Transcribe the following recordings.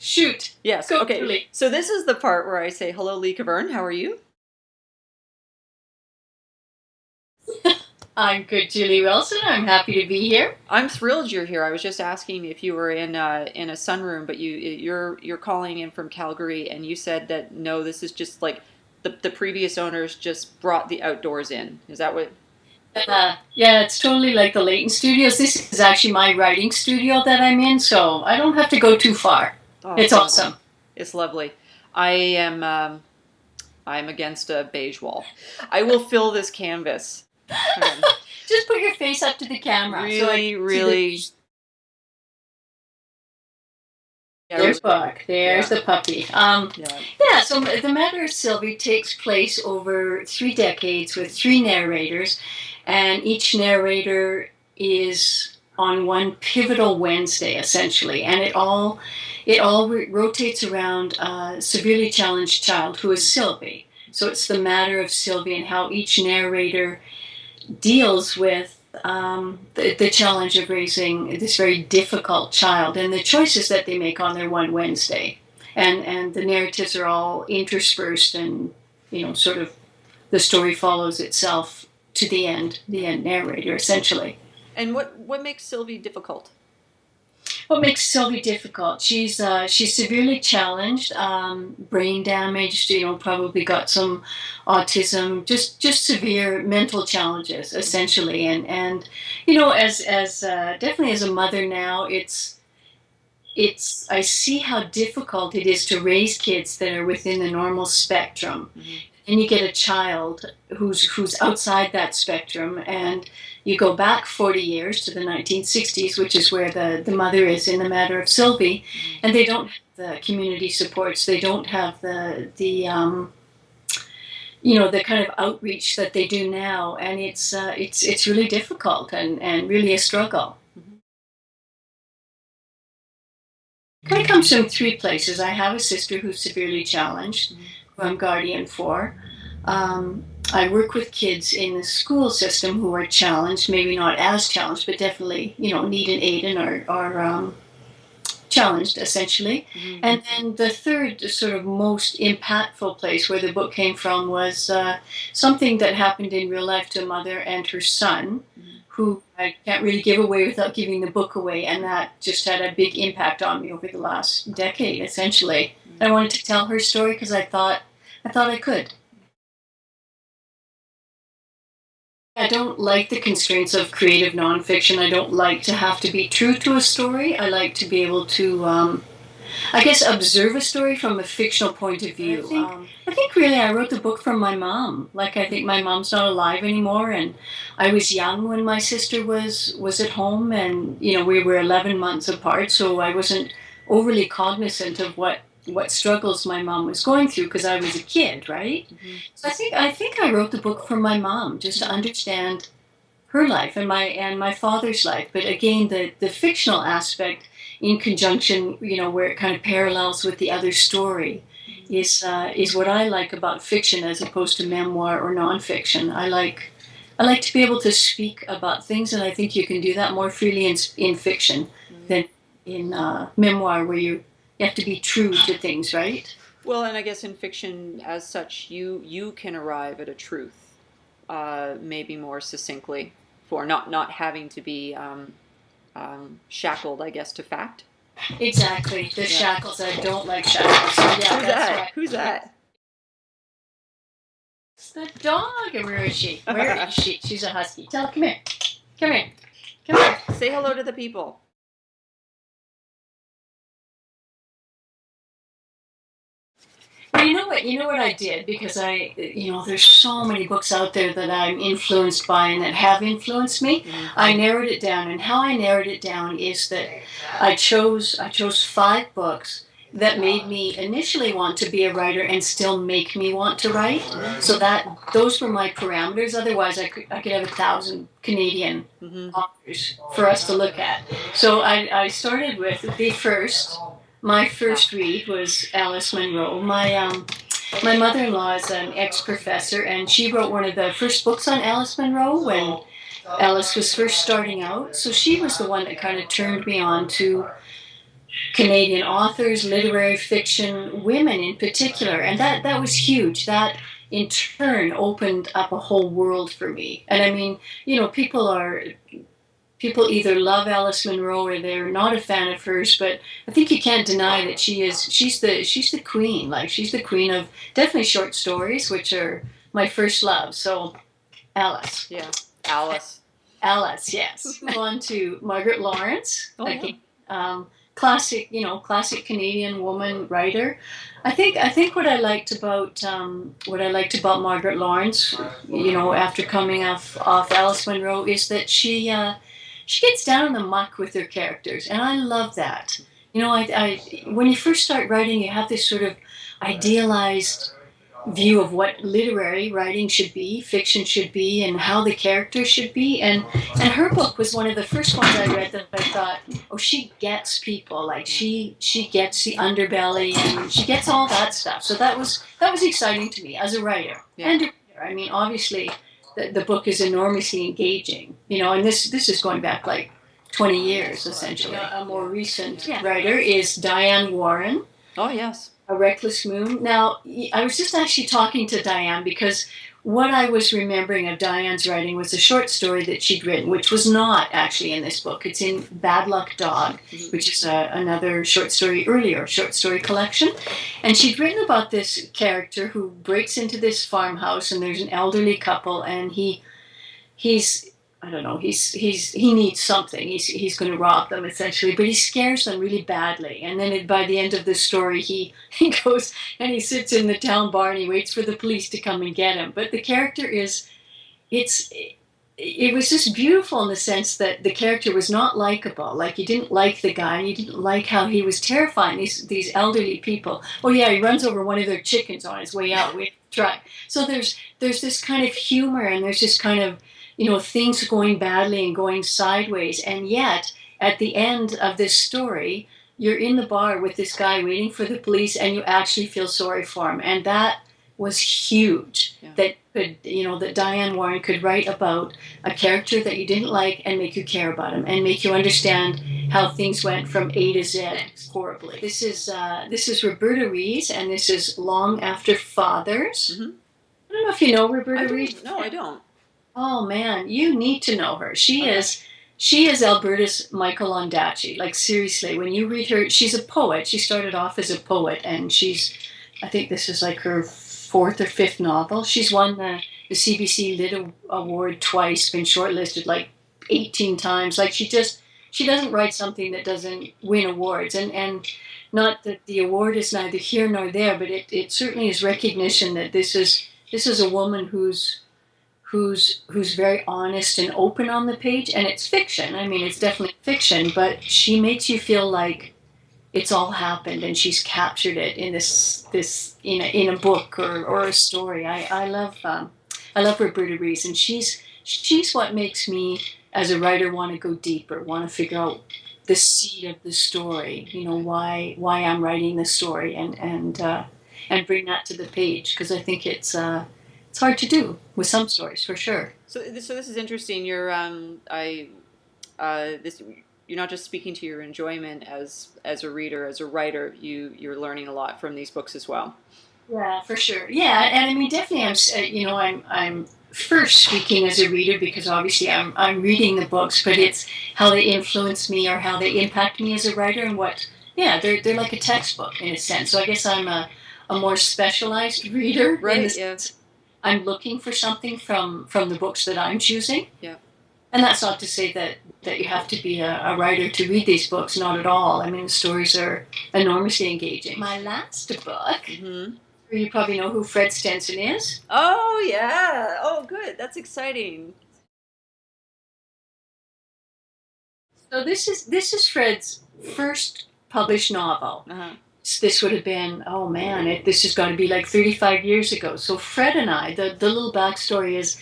Shoot. Yes. Go, Okay. Julie. So this is the part where I say, hello, Lee Kvern. How are you? I'm good, Julie Wilson. I'm happy to be here. I'm thrilled you're here. I was just asking if you were in a sunroom, but you're calling in from Calgary, and you said that no, this is just like the previous owners just brought the outdoors in. Is that what? Yeah, it's totally like the Leighton Studios. This is actually my writing studio that I'm in, so I don't have to go too far. Oh, It's awesome. It's lovely. I am I'm against a beige wall. I will fill this canvas. Just put your face up to the camera. Really. There's Buck. There's the puppy. So the Matter of Sylvie takes place over 3 decades with 3 narrators, and each narrator is on one pivotal Wednesday, essentially, and it all rotates around a severely challenged child who is Sylvie. So it's the Matter of Sylvie and how each narrator deals with the challenge of raising this very difficult child and the choices that they make on their one Wednesday. And the narratives are all interspersed, and sort of the story follows itself to the end narrator, essentially. And what makes Sylvie difficult? What makes Sylvie difficult? She's severely challenged, brain damaged. Probably got some autism, just severe mental challenges, essentially. And as definitely as a mother now, it's I see how difficult it is to raise kids that are within the normal spectrum. Mm-hmm. And you get a child who's outside that spectrum, and you go back 40 years to the 1960s, which is where the mother is in the Matter of Sylvie, and they don't have the community supports, they don't have the kind of outreach that they do now, and it's really difficult and really a struggle. Mm-hmm. It kind of comes from 3 places. I have a sister who's severely challenged, mm-hmm. who I'm guardian for. I work with kids in the school system who are challenged, maybe not as challenged, but definitely, need an aid and are challenged, essentially. Mm-hmm. And then the third sort of most impactful place where the book came from was something that happened in real life to a mother and her son, mm-hmm. who I can't really give away without giving the book away, and that just had a big impact on me over the last decade, essentially. Mm-hmm. I wanted to tell her story because I thought I could. I don't like the constraints of creative nonfiction. I don't like to have to be true to a story. I like to be able to, observe a story from a fictional point of view. I think really I wrote the book from my mom. Like, I think my mom's not alive anymore, and I was young when my sister was at home, and, we were 11 months apart, so I wasn't overly cognizant of what struggles my mom was going through because I was a kid, right? Mm-hmm. So I think I wrote the book for my mom just to understand her life and my father's life. But again, the fictional aspect in conjunction, where it kind of parallels with the other story, mm-hmm. is what I like about fiction as opposed to memoir or nonfiction. I like to be able to speak about things, and I think you can do that more freely in fiction, mm-hmm. than in memoir, where you have to be true to things, right? Well, and I guess in fiction, as such, you can arrive at a truth, maybe more succinctly, for not having to be shackled, I guess, to fact. Exactly, the shackles. I don't like shackles. So yeah, Who's that? It's the dog. Where is she? Where is she? She's a husky. Tell her, come here. Say hello to the people. Well, you know what I did, because there's so many books out there that I'm influenced by and that have influenced me. Mm-hmm. I narrowed it down, and how I narrowed it down is that I chose 5 books that made me initially want to be a writer and still make me want to write. So those were my parameters. Otherwise, I could have 1,000 Canadian mm-hmm. authors for us to look at. So I started with my first read was Alice Munro. My mother-in-law is an ex-professor, and she wrote one of the first books on Alice Munro when Alice was first starting out. So she was the one that kind of turned me on to Canadian authors, literary fiction, women in particular, and that was huge. That in turn opened up a whole world for me. And I mean, people either love Alice Munro or they're not a fan of hers, but I think you can't deny that she's the queen. Like she's the queen of definitely short stories, which are my first love. So Alice. Yeah, Alice. Alice, yes. Move on to Margaret Lawrence. Oh, Again, classic, classic Canadian woman writer. I think what I liked about Margaret Lawrence, after coming off Alice Munro, is that she gets down in the muck with her characters, and I love that. When you first start writing, you have this sort of idealized view of what literary writing should be, fiction should be, and how the characters should be. And her book was one of the first ones I read that I thought, oh, she gets people. Like she gets the underbelly and she gets all that stuff. So that was exciting to me as a writer. Yeah. And a reader. I mean, obviously, the book is enormously engaging. And this is going back like 20 years essentially. A more recent writer is Diane Warren. Oh, yes. A Reckless Moon. Now, I was just actually talking to Diane because what I was remembering of Diane's writing was a short story that she'd written, which was not actually in this book. It's in Bad Luck Dog, which is another earlier short story collection. And she'd written about this character who breaks into this farmhouse, and there's an elderly couple, and he's I don't know. He needs something. He's going to rob them essentially, but he scares them really badly. And then by the end of the story, he goes and he sits in the town bar and he waits for the police to come and get him. But the character it was just beautiful in the sense that the character was not likable. Like you didn't like the guy, and you didn't like how he was terrifying these elderly people. Oh yeah, he runs over one of their chickens on his way out with the truck. So there's this kind of humor, and there's this kind of things going badly and going sideways. And yet, at the end of this story, you're in the bar with this guy waiting for the police and you actually feel sorry for him. And that was huge. Yeah. That Diane Warren could write about a character that you didn't like and make you care about him and make you understand how things went from A to Z horribly. This is Roberta Rees, and this is Long After Fathers. Mm-hmm. I don't know if you know Roberta Rees. No, I don't. Oh man, you need to know her. She is Alberta's Michael Ondaatje. Like seriously, when you read her, she's a poet. She started off as a poet, and I think this is like her fourth or fifth novel. She's won the CBC Lit Award twice, been shortlisted like 18 times. Like she doesn't write something that doesn't win awards, and not that the award is neither here nor there, but it certainly is recognition that this is a woman who's very honest and open on the page, and it's fiction. I mean, it's definitely fiction, but she makes you feel like it's all happened, and she's captured it in this in a book or a story. I love Roberta Rees, and she's what makes me as a writer want to go deeper, want to figure out the seed of the story. Why I'm writing the story, and bring that to the page, because I think it's hard to do with some stories, for sure. So this is interesting. You're you're not just speaking to your enjoyment as a reader, as a writer. You're learning a lot from these books as well. Yeah, for sure. Yeah, and I mean, definitely, I'm first speaking as a reader because obviously I'm reading the books, but it's how they influence me or how they impact me as a writer, and they're like a textbook in a sense. So I guess I'm a more specialized reader. Right. Yeah. I'm looking for something from the books that I'm choosing. Yeah. And that's not to say that you have to be a writer to read these books, not at all. I mean, the stories are enormously engaging. My last book, you probably know who Fred Stenson is. Oh, yeah. Oh, good. That's exciting. So this is Fred's first published novel. Uh-huh. This would have been, oh man, this has got to be like 35 years ago. So Fred and I, the little backstory is,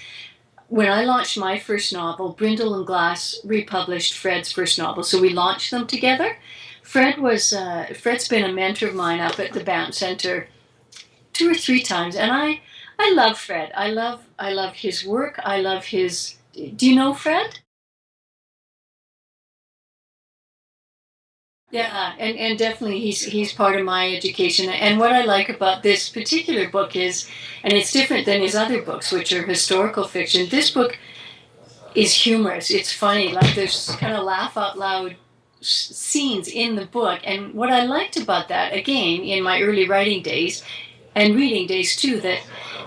when I launched my first novel, Brindle Glass republished Fred's first novel. So we launched them together. Fred's been a mentor of mine up at the Banff Center 2 or 3 times. And I love Fred. I love his work. I love his, do you know Fred? Yeah, and definitely he's part of my education. And what I like about this particular book is, and it's different than his other books, which are historical fiction. This book is humorous. It's funny. Like there's kind of laugh out loud scenes in the book. And what I liked about that, again, in my early writing days and reading days too,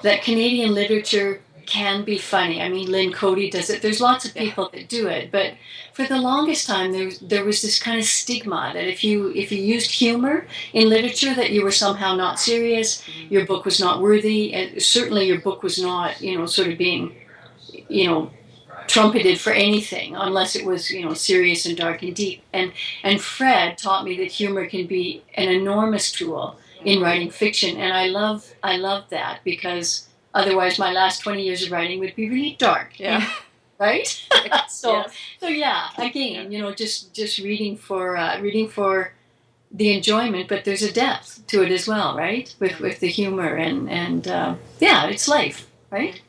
that Canadian literature can be funny. I mean, Lynn Cody does it. There's lots of Yeah. people that do it, but for the longest time, there was this kind of stigma that if you used humor in literature, that you were somehow not serious, Mhm. your book was not worthy, and certainly your book was not, sort of being, you know, trumpeted for anything unless it was, serious and dark and deep. And Fred taught me that humor can be an enormous tool Yeah. in writing fiction, and I love that, because otherwise my last 20 years of writing would be really dark, Yeah. right? so Yes. so yeah, Yeah. again, just reading for the enjoyment, but there's a depth to it as well, right? With Yeah. the humor, and yeah, it's life, right?